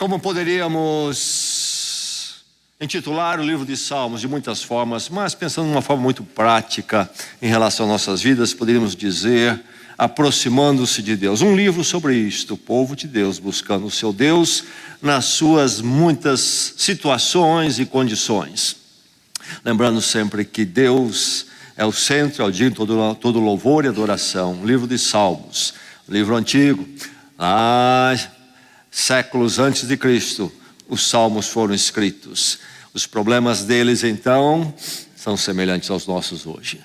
Como poderíamos intitular o livro de Salmos de muitas formas, mas pensando de uma forma muito prática em relação às nossas vidas, poderíamos dizer, aproximando-se de Deus. Um livro sobre isto, o povo de Deus buscando o seu Deus nas suas muitas situações e condições. Lembrando sempre que Deus é o centro, é o digno de todo louvor e adoração. Livro de Salmos, livro antigo, séculos antes de Cristo, os salmos foram escritos. Os problemas deles, então, são semelhantes aos nossos hoje.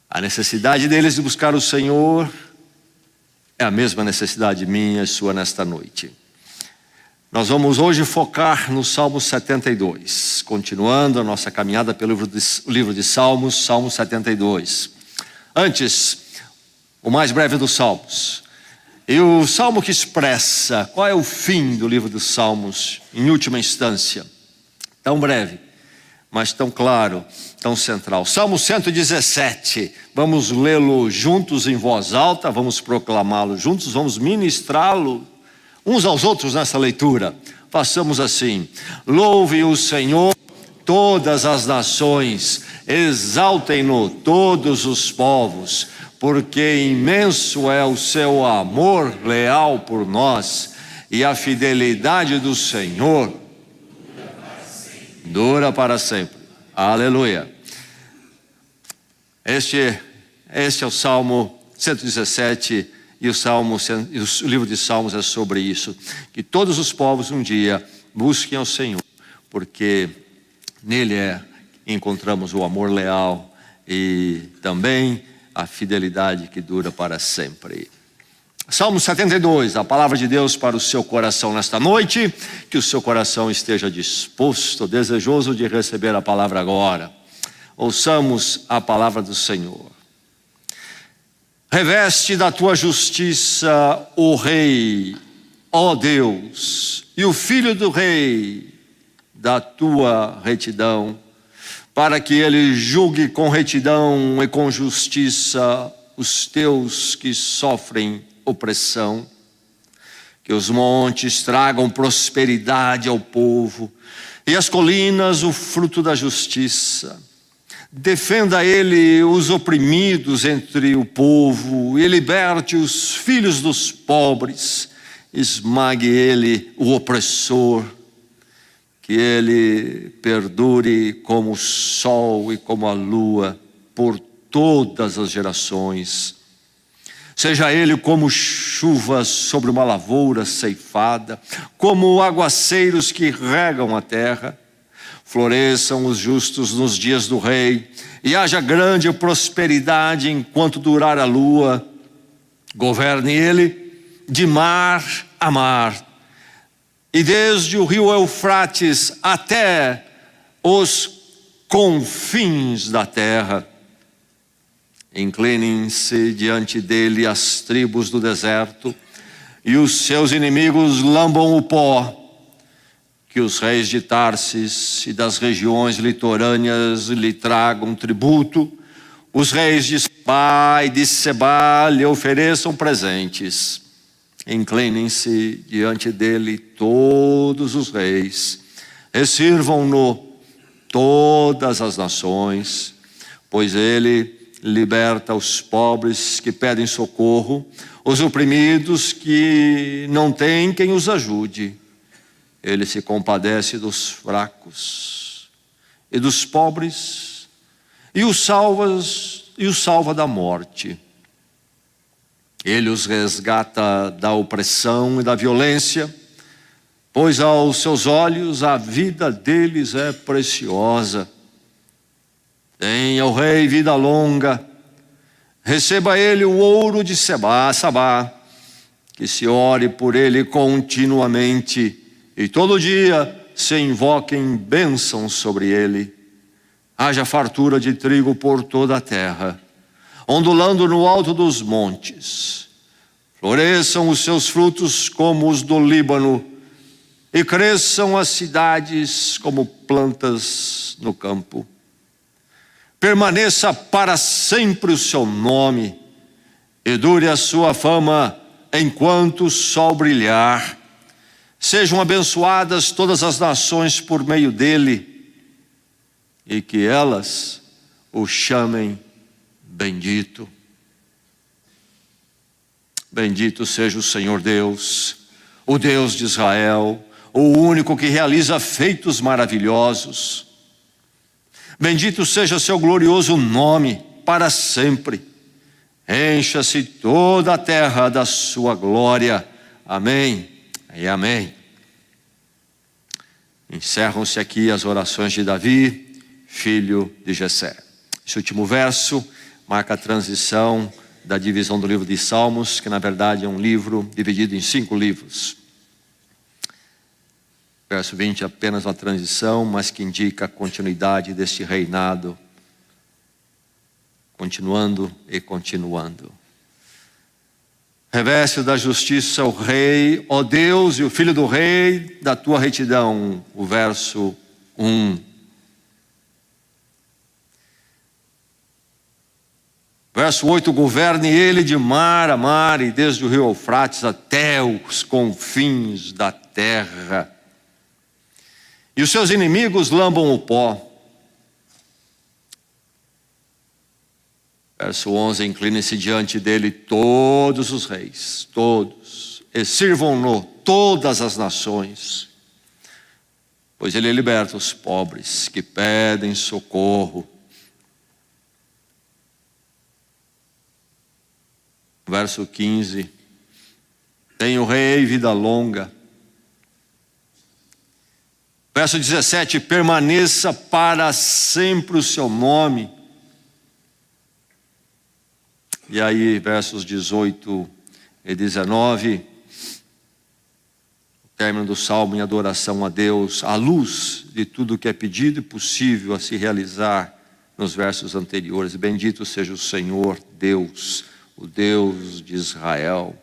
A necessidade deles de buscar o Senhor é a mesma necessidade minha e sua nesta noite. Nós vamos hoje focar no Salmo 72, continuando a nossa caminhada pelo livro de Salmos, Salmo 72. Antes, o mais breve dos Salmos. E o salmo que expressa qual é o fim do livro dos Salmos, em última instância. Tão breve, mas tão claro, tão central. Salmo 117, vamos lê-lo juntos em voz alta, vamos proclamá-lo juntos, vamos ministrá-lo uns aos outros nessa leitura. Façamos assim: louve o Senhor todas as nações, exaltem-no todos os povos, porque imenso é o seu amor leal por nós, e a fidelidade do Senhor dura para sempre. Aleluia. Este é o Salmo 117, e o livro de Salmos é sobre isso, que todos os povos um dia busquem ao Senhor, porque nele encontramos o amor leal e também a fidelidade que dura para sempre. Salmo 72, a palavra de Deus para o seu coração nesta noite, que o seu coração esteja disposto, desejoso de receber a palavra agora. Ouçamos a palavra do Senhor. Reveste da tua justiça o Rei, ó Deus, e o Filho do Rei da tua retidão, para que ele julgue com retidão e com justiça os teus que sofrem opressão. Que os montes tragam prosperidade ao povo, e as colinas o fruto da justiça. Defenda ele os oprimidos entre o povo, e liberte os filhos dos pobres. Esmague ele o opressor. Que ele perdure como o sol e como a lua por todas as gerações. Seja ele como chuva sobre uma lavoura ceifada, como aguaceiros que regam a terra. Floresçam os justos nos dias do rei, e haja grande prosperidade enquanto durar a lua. Governe ele de mar a mar, e desde o rio Eufrates até os confins da terra. Inclinem-se diante dele as tribos do deserto, e os seus inimigos lambam o pó. Que os reis de Tarsis e das regiões litorâneas lhe tragam tributo. Os reis de Sabá e de Sebá lhe ofereçam presentes. Inclinem-se diante dele todos os reis, e sirvam-no todas as nações, pois ele liberta os pobres que pedem socorro, os oprimidos que não têm quem os ajude. Ele se compadece dos fracos e dos pobres, e os salva da morte. Ele os resgata da opressão e da violência, pois aos seus olhos a vida deles é preciosa. Tenha o rei vida longa, receba ele o ouro de Sabá, que se ore por ele continuamente, e todo dia se invoquem bênçãos sobre ele. Haja fartura de trigo por toda a terra, ondulando no alto dos montes. Floresçam os seus frutos como os do Líbano, e cresçam as cidades como plantas no campo. Permaneça para sempre o seu nome, e dure a sua fama enquanto o sol brilhar. Sejam abençoadas todas as nações por meio dele, e que elas o chamem bendito. Bendito seja o Senhor Deus, o Deus de Israel, o único que realiza feitos maravilhosos. Bendito seja seu glorioso nome para sempre. Encha-se toda a terra da sua glória. Amém e amém. Encerram-se aqui as orações de Davi, filho de Jessé. Esse último verso marca a transição da divisão do livro de Salmos, que na verdade é um livro dividido em 5 livros. Verso 20 é apenas uma transição, mas que indica a continuidade deste reinado, continuando e continuando. Reveste da justiça o rei, ó Deus, e o filho do rei, da tua retidão. O verso 1. Verso 8, governe ele de mar a mar, e desde o rio Eufrates até os confins da terra. E os seus inimigos lambam o pó. Verso 11, inclinem-se diante dele todos os reis, todos, e sirvam-no todas as nações, pois ele liberta os pobres que pedem socorro. Verso 15, tem o rei vida longa. Verso 17, permaneça para sempre o seu nome. E aí, versos 18 e 19, o término do salmo em adoração a Deus, à luz de tudo que é pedido e possível a se realizar nos versos anteriores. Bendito seja o Senhor Deus, o Deus de Israel.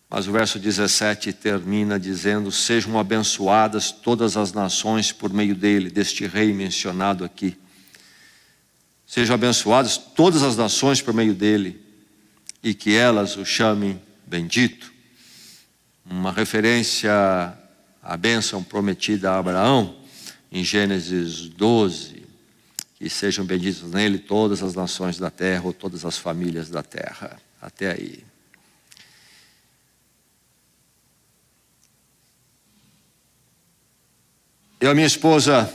Mas o verso 17 termina dizendo: sejam abençoadas todas as nações por meio dele, deste rei mencionado aqui. Sejam abençoadas todas as nações por meio dele, e que elas o chamem bendito. Uma referência à bênção prometida a Abraão, em Gênesis 12, que sejam benditas nele todas as nações da terra, ou todas as famílias da terra. Até aí. Eu e minha esposa,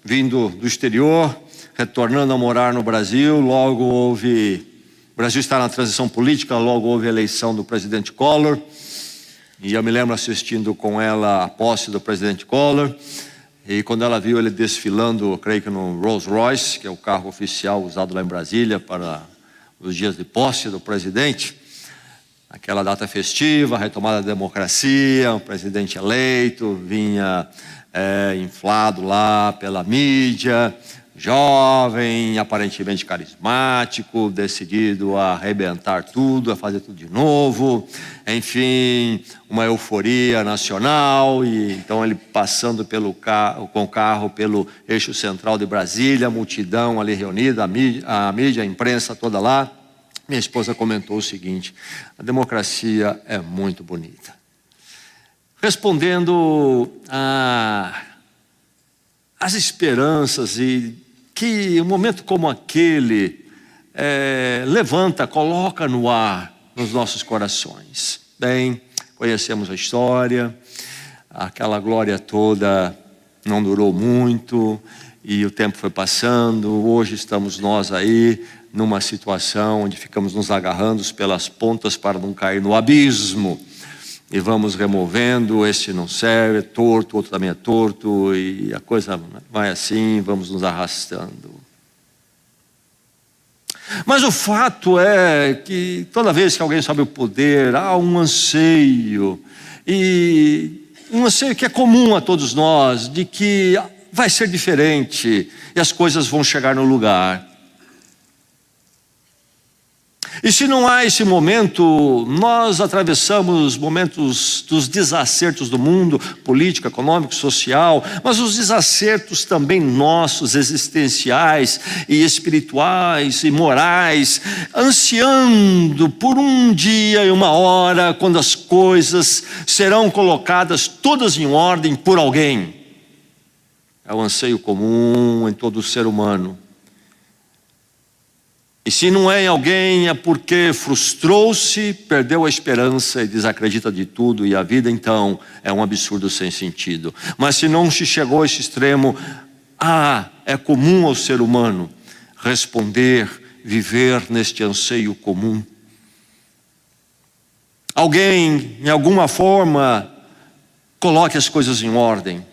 vindo do exterior, retornando a morar no Brasil, o Brasil está na transição política, logo houve a eleição do presidente Collor, e eu me lembro assistindo com ela a posse do presidente Collor, e quando ela viu ele desfilando, eu creio que no Rolls Royce, que é o carro oficial usado lá em Brasília para os dias de posse do presidente, aquela data festiva, a retomada da democracia, o presidente eleito vinha inflado lá pela mídia, jovem, aparentemente carismático, decidido a arrebentar tudo, a fazer tudo de novo, enfim, uma euforia nacional. E então ele passando com o carro pelo eixo central de Brasília, a multidão ali reunida, a mídia, a imprensa toda lá. Minha esposa comentou o seguinte: a democracia é muito bonita. Respondendo às esperanças, e que um momento como aquele levanta, coloca no ar nos nossos corações. Bem, conhecemos a história, aquela glória toda não durou muito, e o tempo foi passando. Hoje estamos nós aí numa situação onde ficamos nos agarrando pelas pontas para não cair no abismo. E vamos removendo, este não serve, é torto, outro também é torto, e a coisa vai assim, vamos nos arrastando. Mas o fato é que toda vez que alguém sobe o poder, há um anseio, e um anseio que é comum a todos nós, de que vai ser diferente, e as coisas vão chegar no lugar. E se não há esse momento, nós atravessamos momentos dos desacertos do mundo, político, econômico, social, mas os desacertos também nossos, existenciais e espirituais e morais, ansiando por um dia e uma hora, quando as coisas serão colocadas todas em ordem por alguém. É o anseio comum em todo ser humano. E se não é em alguém, é porque frustrou-se, perdeu a esperança e desacredita de tudo, e a vida então é um absurdo sem sentido. Mas se não se chegou a esse extremo, é comum ao ser humano responder, viver neste anseio comum. Alguém, em alguma forma, coloque as coisas em ordem.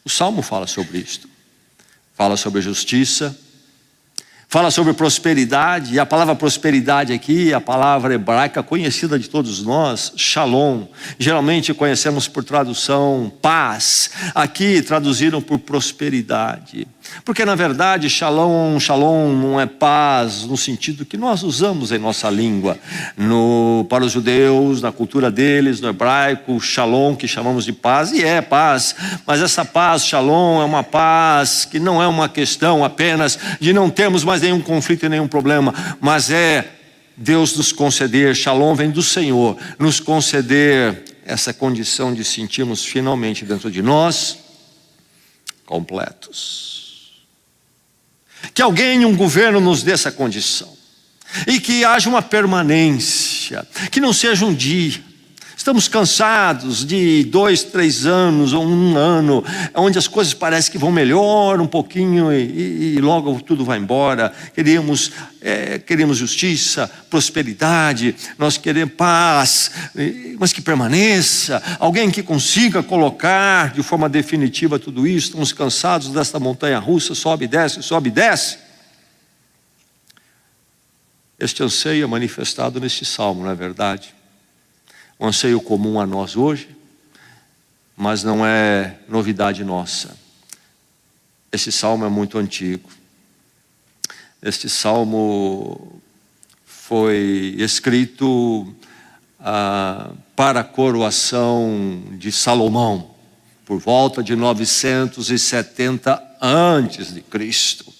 O Salmo fala sobre isto. Fala sobre justiça, fala sobre prosperidade, e a palavra prosperidade aqui é a palavra hebraica conhecida de todos nós, shalom. Geralmente conhecemos por tradução paz, aqui traduziram por prosperidade. Porque na verdade shalom não é paz no sentido que nós usamos em nossa língua. Para os judeus, na cultura deles, no hebraico, shalom que chamamos de paz, e é paz. Mas essa paz, shalom, é uma paz que não é uma questão apenas de não termos mais nenhum conflito e nenhum problema, mas é Deus nos conceder, shalom vem do Senhor, nos conceder essa condição de sentirmos finalmente dentro de nós completos. Que alguém, um governo nos dê essa condição, e que haja uma permanência, que não seja um dia. Estamos cansados de 2, 3 anos ou 1 ano, onde as coisas parecem que vão melhor um pouquinho e logo tudo vai embora. Queremos justiça, prosperidade, nós queremos paz, mas que permaneça, alguém que consiga colocar de forma definitiva tudo isso. Estamos cansados desta montanha russa, sobe e desce, sobe e desce. Este anseio é manifestado neste salmo, não é verdade? Um anseio comum a nós hoje, mas não é novidade nossa. Esse salmo é muito antigo. Este salmo foi escrito para a coroação de Salomão, por volta de 970 antes de Cristo.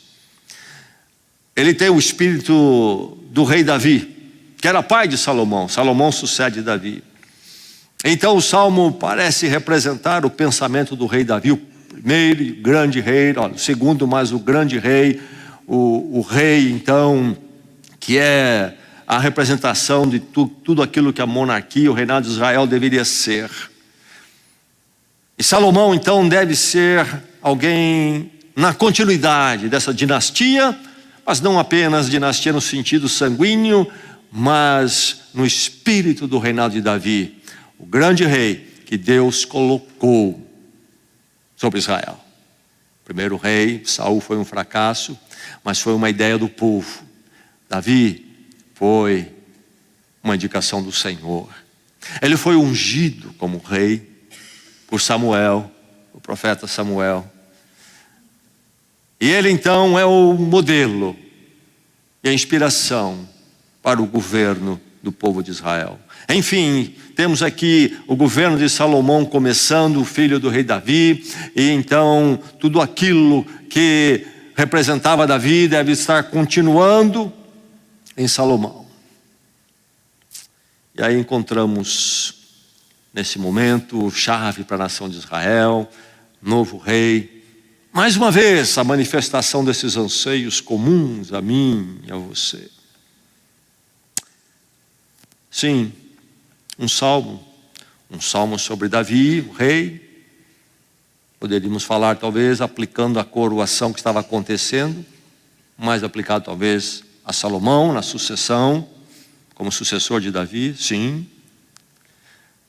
Ele tem o espírito do rei Davi, que era pai de Salomão. Salomão sucede Davi. Então o salmo parece representar o pensamento do rei Davi, o primeiro e grande rei, o segundo, mas o grande rei, o rei então, que é a representação de tudo aquilo que a monarquia, o reinado de Israel deveria ser. E Salomão então deve ser alguém na continuidade dessa dinastia, mas não apenas dinastia no sentido sanguíneo, mas no espírito do reinado de Davi, o grande rei que Deus colocou sobre Israel. O primeiro rei, Saul, foi um fracasso, mas foi uma ideia do povo. Davi foi uma indicação do Senhor. Ele foi ungido como rei por Samuel, o profeta Samuel. E ele então é o modelo e a inspiração para o governo do povo de Israel. Enfim, temos aqui o governo de Salomão começando, o filho do rei Davi, e então tudo aquilo que representava Davi deve estar continuando em Salomão. E aí encontramos nesse momento chave para a nação de Israel, novo rei. Mais uma vez a manifestação desses anseios comuns a mim e a você. Sim, um salmo sobre Davi, o rei. Poderíamos falar talvez aplicando a coroação que estava acontecendo, mais aplicado talvez a Salomão na sucessão, como sucessor de Davi, sim.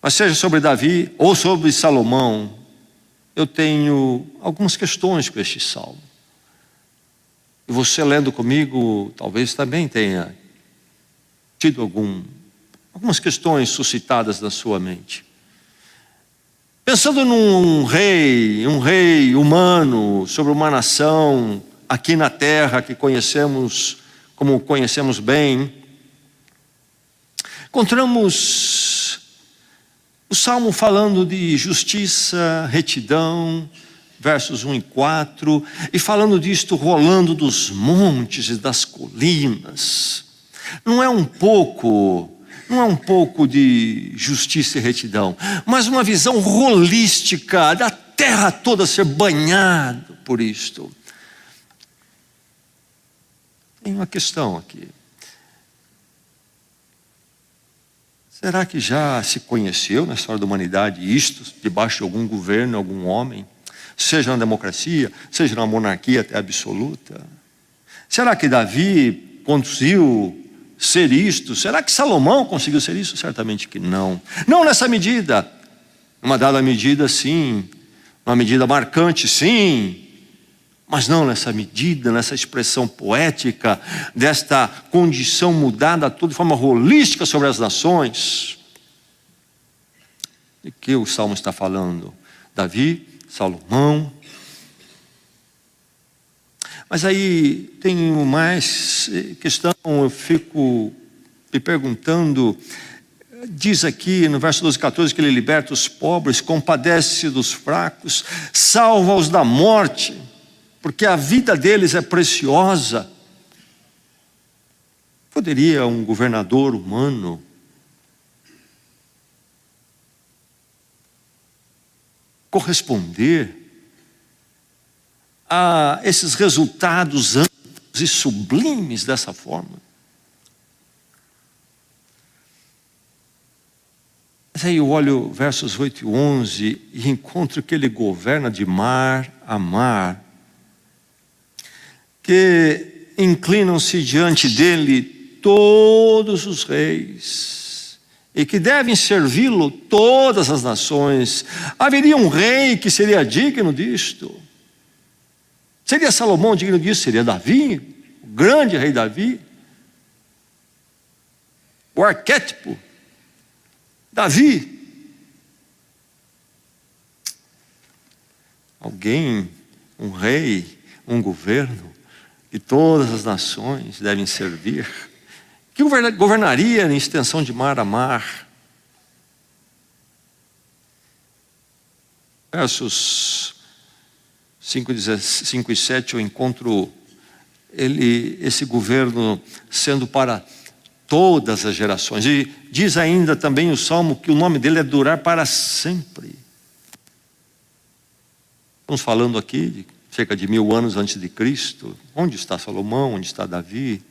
Mas seja sobre Davi ou sobre Salomão, eu tenho algumas questões com este salmo. E você lendo comigo, talvez também tenha tido algumas questões suscitadas na sua mente. Pensando num rei, um rei humano, sobre uma nação aqui na terra que conhecemos, como conhecemos bem, Encontramos o Salmo falando de justiça, retidão, versos 1 e 4, e falando disto rolando dos montes e das colinas. Não é um pouco de justiça e retidão, mas uma visão holística da terra toda ser banhada por isto. Tem uma questão aqui. Será que já se conheceu na história da humanidade isto, debaixo de algum governo, algum homem? Seja na democracia, seja na monarquia até absoluta? Será que Davi conseguiu ser isto? Será que Salomão conseguiu ser isso? Certamente que não. Não nessa medida. Uma dada medida, sim. Uma medida marcante, sim. Mas não nessa medida, nessa expressão poética, desta condição mudada toda de forma holística sobre as nações. De que o Salmo está falando? Davi, Salomão. Mas aí tem mais questão, eu fico me perguntando, diz aqui no verso 12 e 14 que ele liberta os pobres, compadece dos fracos, salva-os da morte, porque a vida deles é preciosa. Poderia um governador humano corresponder a esses resultados amplos e sublimes dessa forma? Mas aí eu olho versos 8 e 11 e encontro que ele governa de mar a mar, que inclinam-se diante dele todos os reis, e que devem servi-lo todas as nações. Haveria um rei que seria digno disto? Seria Salomão digno disso? Seria Davi, o grande rei Davi? O arquétipo, Davi. Alguém, um rei, um governo, que todas as nações devem servir, que governaria em extensão de mar a mar. Versos 5 e 7 eu encontro esse governo sendo para todas as gerações. E diz ainda também o Salmo que o nome dele é durar para sempre. Estamos falando aqui de cerca de 1000 anos antes de Cristo. Onde está Salomão? Onde está Davi?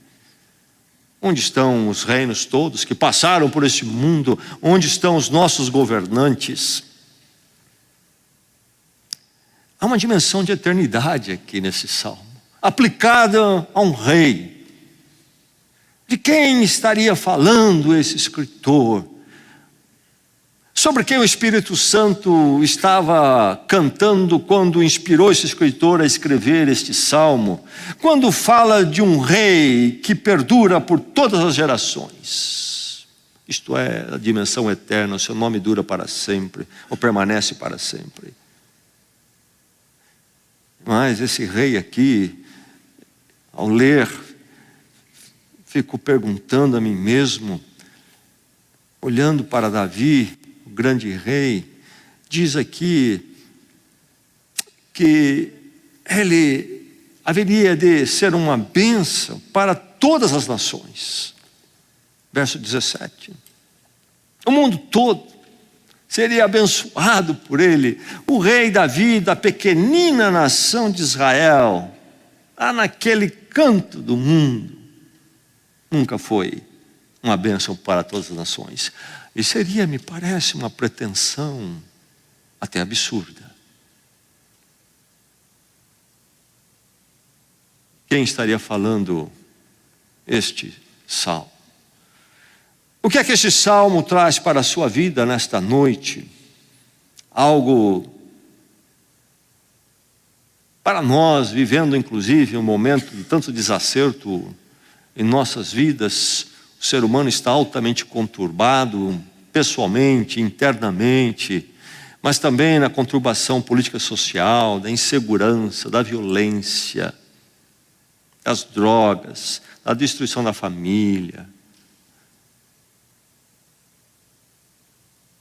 Onde estão os reinos todos que passaram por esse mundo? Onde estão os nossos governantes? Há uma dimensão de eternidade aqui nesse salmo, aplicada a um rei. De quem estaria falando esse escritor? Sobre quem o Espírito Santo estava cantando quando inspirou esse escritor a escrever este salmo? Quando fala de um rei que perdura por todas as gerações. Isto é, a dimensão eterna, o seu nome dura para sempre, ou permanece para sempre. Mas esse rei aqui, ao ler, fico perguntando a mim mesmo, olhando para Davi, o grande rei, diz aqui que ele haveria de ser uma bênção para todas as nações. Verso 17. O mundo todo seria abençoado por ele. O rei Davi, da pequenina nação de Israel, lá naquele canto do mundo, nunca foi uma bênção para todas as nações. E seria, me parece, uma pretensão até absurda. Quem estaria falando este salmo? O que é que este salmo traz para a sua vida nesta noite? Algo para nós, vivendo inclusive um momento de tanto desacerto em nossas vidas. O ser humano está altamente conturbado, pessoalmente, internamente, mas também na conturbação política social, da insegurança, da violência, das drogas, da destruição da família.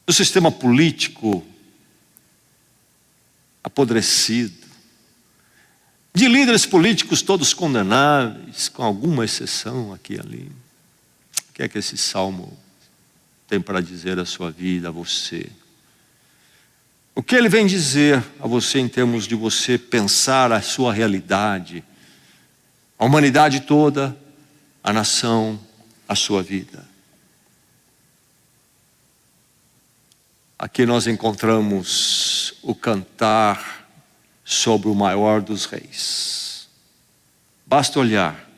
do sistema político apodrecido, de líderes políticos todos condenáveis, com alguma exceção aqui e ali. O que é que esse salmo tem para dizer à sua vida, a você? O que ele vem dizer a você em termos de você pensar a sua realidade, a humanidade toda, a nação, a sua vida? Aqui nós encontramos o cantar sobre o maior dos reis. Basta olhar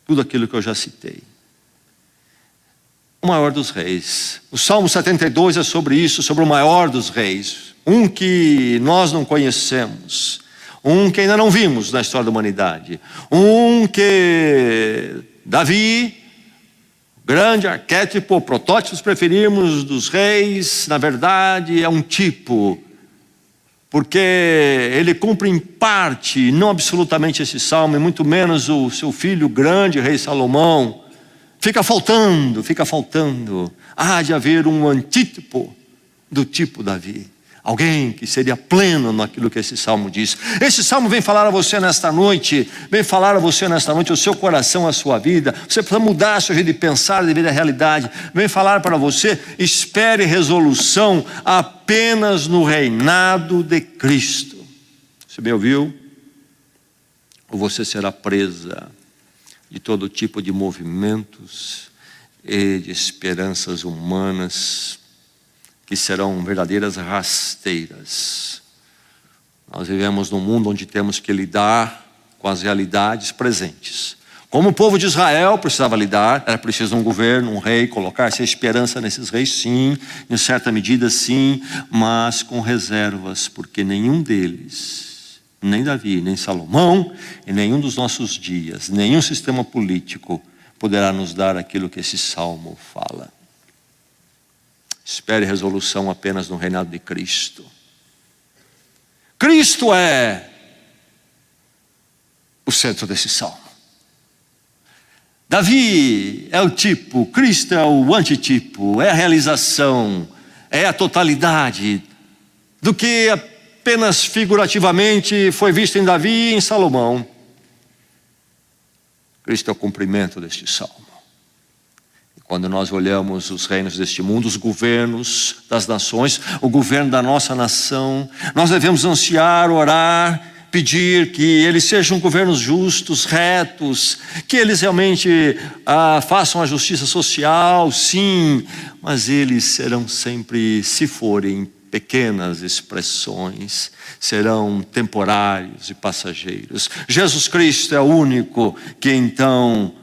tudo aquilo que eu já citei. O maior dos reis. O Salmo 72 é sobre isso, sobre o maior dos reis. Um que nós não conhecemos. Um que ainda não vimos na história da humanidade. Um que Davi, grande arquétipo, protótipo, se preferirmos, dos reis, na verdade é um tipo, porque ele cumpre em parte, não absolutamente esse salmo, e muito menos o seu filho grande, rei Salomão. Fica faltando. Há de haver um antítipo do tipo Davi. Alguém que seria pleno naquilo que esse salmo diz. Esse salmo vem falar a você nesta noite, o seu coração, a sua vida. Você precisa mudar a seu jeito de pensar devido à realidade. Vem falar para você, espere resolução apenas no reinado de Cristo. Você me ouviu? Ou você será presa de todo tipo de movimentos e de esperanças humanas que serão verdadeiras rasteiras. Nós vivemos num mundo onde temos que lidar com as realidades presentes. Como o povo de Israel precisava lidar, era preciso um governo, um rei, colocar-se a esperança nesses reis, sim, em certa medida sim, mas com reservas, porque nenhum deles, nem Davi, nem Salomão, e nenhum dos nossos dias, nenhum sistema político poderá nos dar aquilo que esse salmo fala. Espere resolução apenas no reinado de Cristo. Cristo é o centro desse salmo. Davi é o tipo, Cristo é o antitipo, é a realização, é a totalidade do que apenas figurativamente foi visto em Davi e em Salomão. Cristo é o cumprimento deste salmo. E quando nós olhamos os reinos deste mundo, os governos das nações, o governo da nossa nação, nós devemos ansiar, orar, pedir que eles sejam governos justos, retos, que eles realmente façam a justiça social, sim, mas eles serão sempre, se forem pequenas expressões, serão temporários e passageiros. Jesus Cristo é o único que então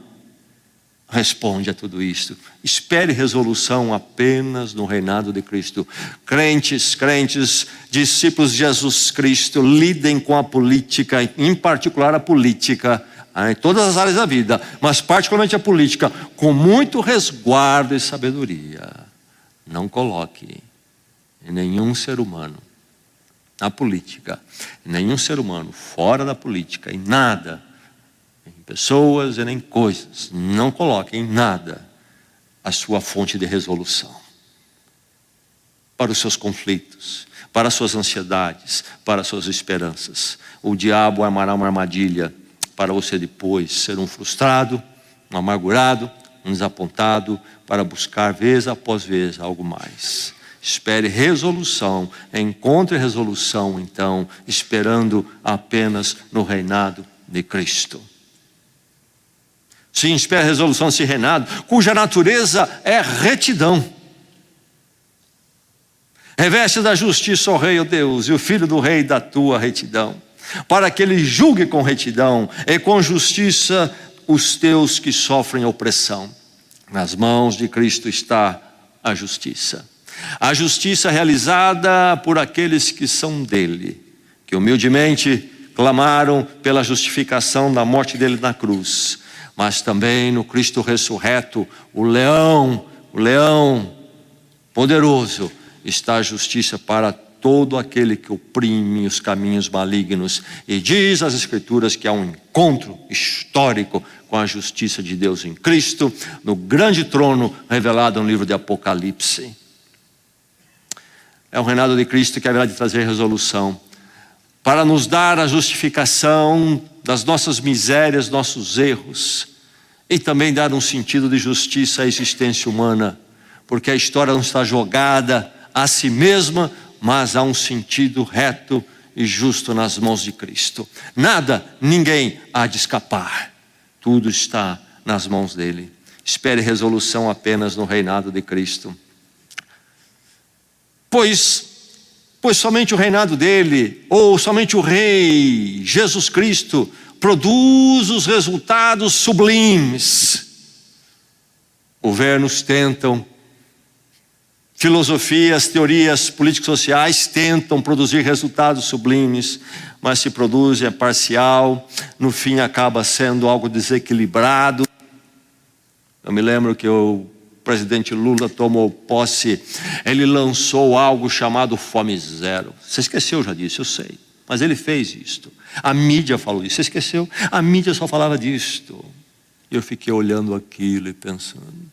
responde a tudo isto. Espere resolução apenas no reinado de Cristo. Crentes, discípulos de Jesus Cristo, lidem com a política, em particular a política, em todas as áreas da vida, mas particularmente a política, com muito resguardo e sabedoria. Não coloque em nenhum ser humano na política, nenhum ser humano fora da política, em nada, em pessoas e nem coisas, não coloque em nada a sua fonte de resolução para os seus conflitos, para as suas ansiedades, para as suas esperanças. O diabo armará uma armadilha para você depois ser um frustrado, um amargurado, um desapontado, para buscar vez após vez algo mais. Espere resolução, encontre resolução então, esperando apenas no reinado de Cristo. Sim, espere resolução nesse reinado, cuja natureza é retidão. Reveste da justiça, ó Rei, ó Deus, e o Filho do Rei da tua retidão, para que ele julgue com retidão e com justiça os teus que sofrem opressão. Nas mãos de Cristo está a justiça. A justiça realizada por aqueles que são dele, que humildemente clamaram pela justificação da morte dele na cruz, mas também no Cristo ressurreto, o leão poderoso, está a justiça para todo aquele que oprime os caminhos malignos. E diz as Escrituras que há um encontro histórico com a justiça de Deus em Cristo, no grande trono revelado no livro de Apocalipse. É o reinado de Cristo que haverá de trazer resolução, para nos dar a justificação das nossas misérias, nossos erros, e também dar um sentido de justiça à existência humana, porque a história não está jogada a si mesma, mas há um sentido reto e justo nas mãos de Cristo. Nada, ninguém há de escapar. Tudo está nas mãos dele. Espere resolução apenas no reinado de Cristo. Pois somente o reinado dele, ou somente o Rei Jesus Cristo, produz os resultados sublimes. Governos tentam, filosofias, teorias político-sociais tentam produzir resultados sublimes, mas se produzem é parcial, no fim acaba sendo algo desequilibrado. Eu me lembro que o presidente Lula tomou posse, ele lançou algo chamado Fome Zero. Você esqueceu já disso, eu sei, mas ele fez isto. A mídia falou isso, você esqueceu? A mídia só falava disto. Eu fiquei olhando aquilo e pensando.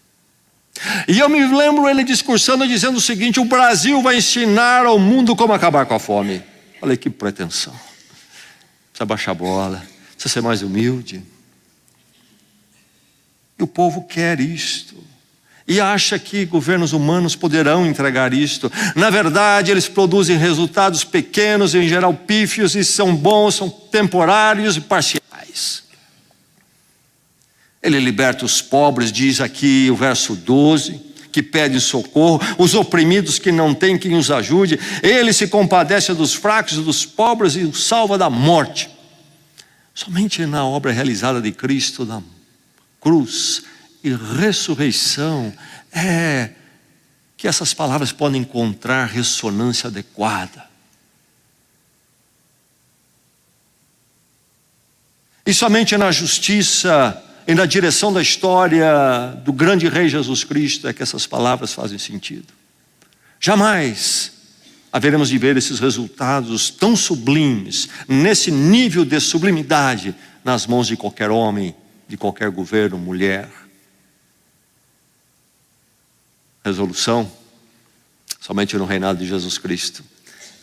E eu me lembro ele discursando, dizendo o seguinte: o Brasil vai ensinar ao mundo como acabar com a fome. Falei, que pretensão. Precisa baixar a bola, precisa ser mais humilde. E o povo quer isto. E acha que governos humanos poderão entregar isto. Na verdade, eles produzem resultados pequenos, em geral pífios, e são bons, são temporários e parciais. Ele liberta os pobres, diz aqui o verso 12, que pedem socorro, os oprimidos que não têm quem os ajude. Ele se compadece dos fracos e dos pobres e os salva da morte. Somente na obra realizada de Cristo, na cruz e ressurreição, é que essas palavras podem encontrar ressonância adequada. E somente na justiça e na direção da história do grande Rei Jesus Cristo é que essas palavras fazem sentido. Jamais haveremos de ver esses resultados tão sublimes, nesse nível de sublimidade, nas mãos de qualquer homem, de qualquer governo, mulher. Resolução, somente no reinado de Jesus Cristo,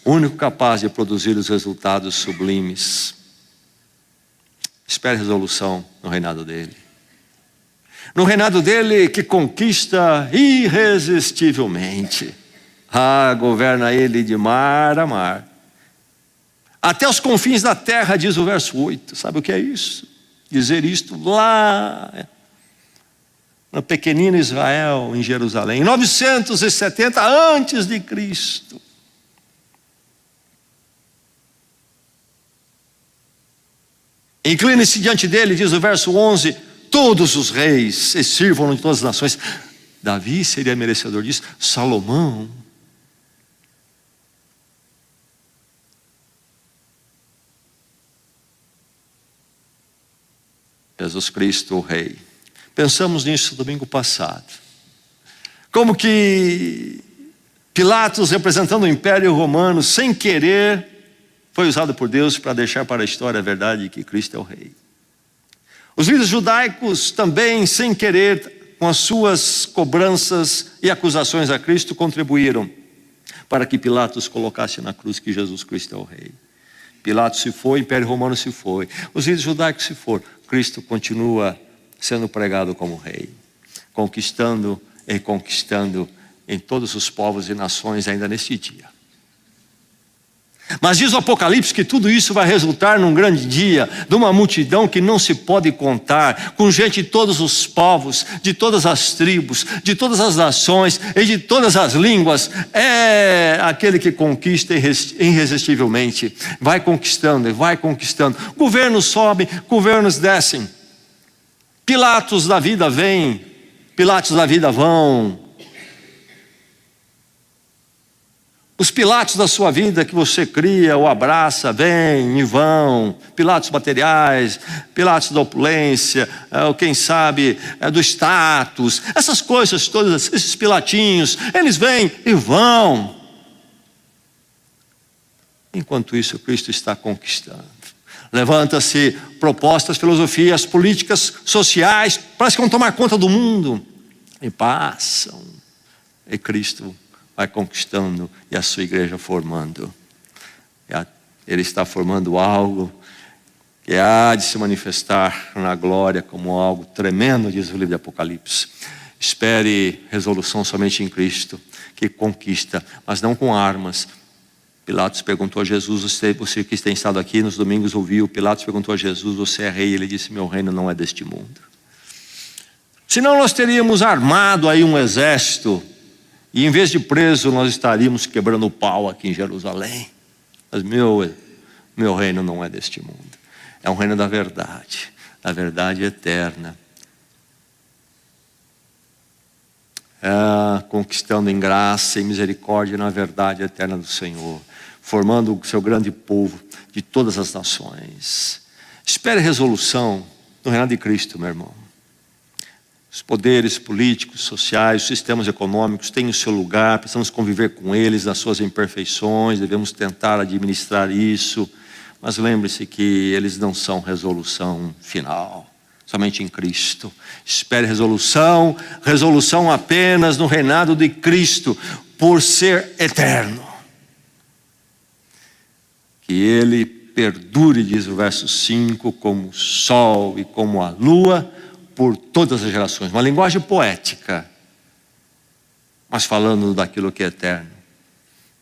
o único capaz de produzir os resultados sublimes. Espere resolução no reinado dele. No reinado dele que conquista irresistivelmente. Governa ele de mar a mar. Até os confins da terra, diz o verso 8. Sabe o que é isso? Dizer isto lá no pequenino Israel, em Jerusalém, em 970 antes de Cristo. Incline-se diante dele, diz o verso 11, todos os reis e sirvam-no de todas as nações. Davi seria merecedor disso, Salomão. Jesus Cristo, o Rei. Pensamos nisso domingo passado. Como que Pilatos, representando o Império Romano, sem querer, foi usado por Deus para deixar para a história a verdade de que Cristo é o Rei. Os líderes judaicos também, sem querer, com as suas cobranças e acusações a Cristo, contribuíram para que Pilatos colocasse na cruz que Jesus Cristo é o Rei. Pilatos se foi, o Império Romano se foi, os líderes judaicos se foram. Cristo continua sendo pregado como Rei, conquistando e conquistando em todos os povos e nações ainda neste dia. Mas diz o Apocalipse que tudo isso vai resultar num grande dia, de uma multidão que não se pode contar, com gente de todos os povos, de todas as tribos, de todas as nações e de todas as línguas. É aquele que conquista irresistivelmente, vai conquistando e vai conquistando. Governos sobem, governos descem. Pilatos da vida vêm, Pilatos da vida vão. Os Pilatos da sua vida que você cria ou abraça, vêm e vão. Pilatos materiais, Pilatos da opulência, ou quem sabe do status. Essas coisas todas, esses Pilatinhos, eles vêm e vão. Enquanto isso, Cristo está conquistando. Levanta-se propostas, filosofias, políticas, sociais, parece que vão tomar conta do mundo. E passam. E Cristo vai conquistando e a sua igreja formando. Ele está formando algo que há de se manifestar na glória como algo tremendo, diz o livro de Apocalipse. Espere resolução somente em Cristo, que conquista, mas não com armas. Pilatos perguntou a Jesus, você que tem estado aqui nos domingos ouviu, Pilatos perguntou a Jesus, você é rei? Ele disse, meu reino não é deste mundo. Senão nós teríamos armado aí um exército, e em vez de preso nós estaríamos quebrando o pau aqui em Jerusalém. Mas meu reino não é deste mundo. É um reino da verdade eterna. Conquistando em graça e misericórdia na verdade eterna do Senhor, formando o seu grande povo de todas as nações. Espere resolução no reinado de Cristo, meu irmão. Os poderes políticos, sociais, os sistemas econômicos têm o seu lugar, precisamos conviver com eles nas suas imperfeições, devemos tentar administrar isso, mas lembre-se que eles não são resolução final, somente em Cristo. Espere resolução apenas no reinado de Cristo, por ser eterno. Que Ele perdure, diz o verso 5, como o sol e como a lua, por todas as gerações. Uma linguagem poética, mas falando daquilo que é eterno.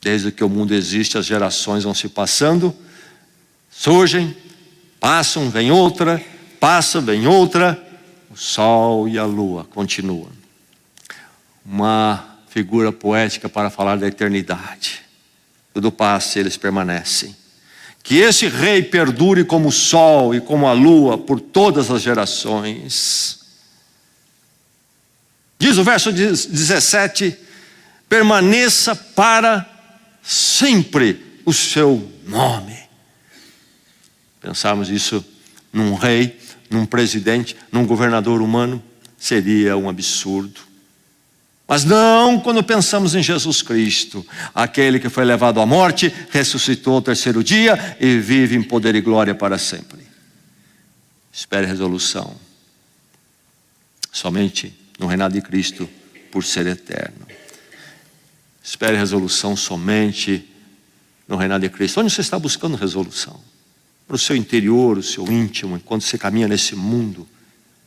Desde que o mundo existe, as gerações vão se passando, surgem, passam, vem outra, passa, vem outra, o sol e a lua continuam. Uma figura poética para falar da eternidade. Tudo passa e eles permanecem. Que esse rei perdure como o sol e como a lua por todas as gerações. Diz o verso 17, permaneça para sempre o seu nome. Pensarmos isso num rei, num presidente, num governador humano, seria um absurdo. Mas não quando pensamos em Jesus Cristo, aquele que foi levado à morte, ressuscitou ao terceiro dia e vive em poder e glória para sempre. Espere resolução somente no reinado de Cristo, por ser eterno. Espere resolução somente no reinado de Cristo. Onde você está buscando resolução? Para o seu interior, o seu íntimo, enquanto você caminha nesse mundo,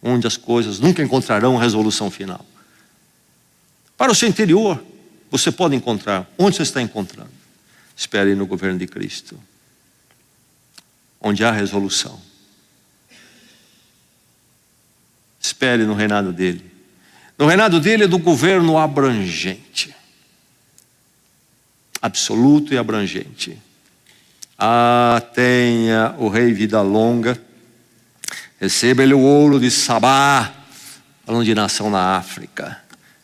onde as coisas nunca encontrarão resolução final. Para o seu interior, você pode encontrar. Onde você está encontrando? Espere no governo de Cristo, onde há resolução. Espere no reinado dele. No reinado dele é do governo abrangente, absoluto e abrangente. Tenha o rei vida longa, receba-lhe o ouro de Sabá, falando de nação na África.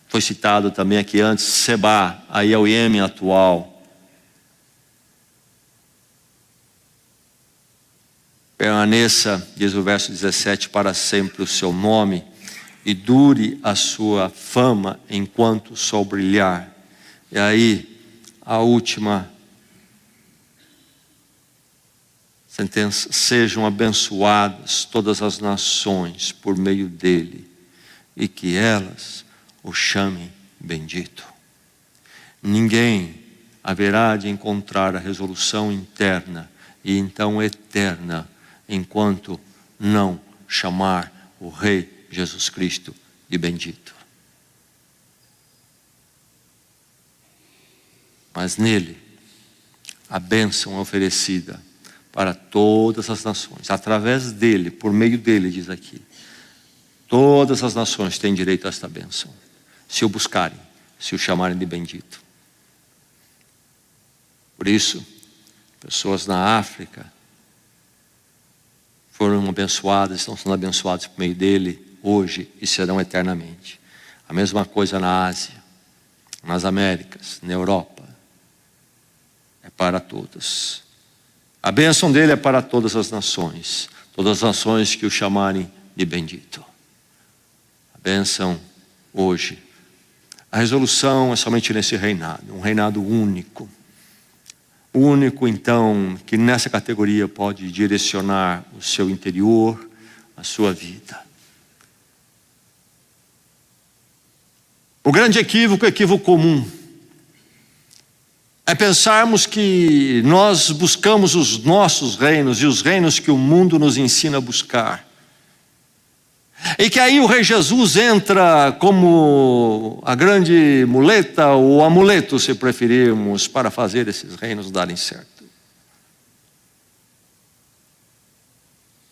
Foi citado também aqui antes, Sebá, aí é o Iêmen atual. Permaneça, diz o verso 17, para sempre o seu nome, e dure a sua fama enquanto sol brilhar. E aí, a última sentença: sejam abençoadas todas as nações por meio dele, e que elas o chamem bendito. Ninguém haverá de encontrar a resolução interna e então eterna, enquanto não chamar o Rei Jesus Cristo de bendito. Mas nele, a bênção é oferecida para todas as nações, através dele, por meio dele, diz aqui. Todas as nações têm direito a esta bênção, se o buscarem, se o chamarem de bendito. Por isso, pessoas na África foram abençoadas, estão sendo abençoadas por meio dele hoje e serão eternamente. A mesma coisa na Ásia, nas Américas, na Europa. É para todas. A bênção dele é para todas as nações que o chamarem de bendito. A bênção hoje. A resolução é somente nesse reinado, um reinado único. Único, então, que nessa categoria pode direcionar o seu interior, a sua vida. O grande equívoco é o equívoco comum. é pensarmos que nós buscamos os nossos reinos e os reinos que o mundo nos ensina a buscar. E que aí o Rei Jesus entra como a grande muleta ou amuleto, se preferirmos, para fazer esses reinos darem certo.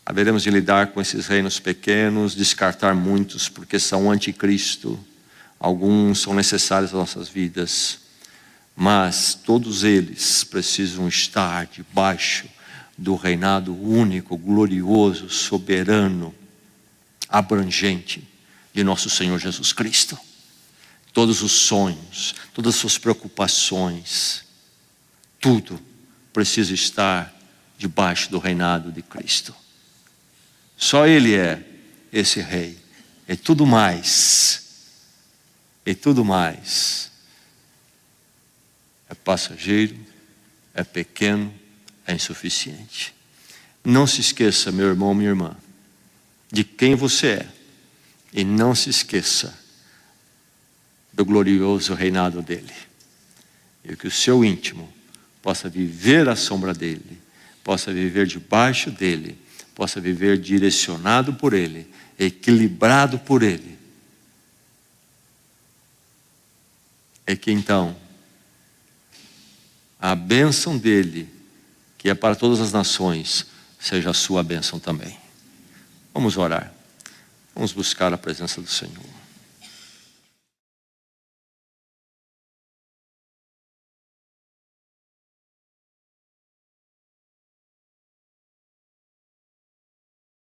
Haveremos de lidar com esses reinos pequenos, descartar muitos, porque são anticristo. Alguns são necessários às nossas vidas, mas todos eles precisam estar debaixo do reinado único, glorioso, soberano, abrangente de nosso Senhor Jesus Cristo. Todos os sonhos, todas as suas preocupações, tudo precisa estar debaixo do reinado de Cristo. Só Ele é esse Rei. E tudo mais é passageiro, é pequeno, é insuficiente. Não se esqueça, meu irmão, minha irmã, de quem você é. E não se esqueça do glorioso reinado dele. E que o seu íntimo possa viver à sombra dele, possa viver debaixo dele, possa viver direcionado por ele, equilibrado por ele. É que então a bênção dele, que é para todas as nações, seja a sua bênção também. Vamos orar. Vamos buscar a presença do Senhor.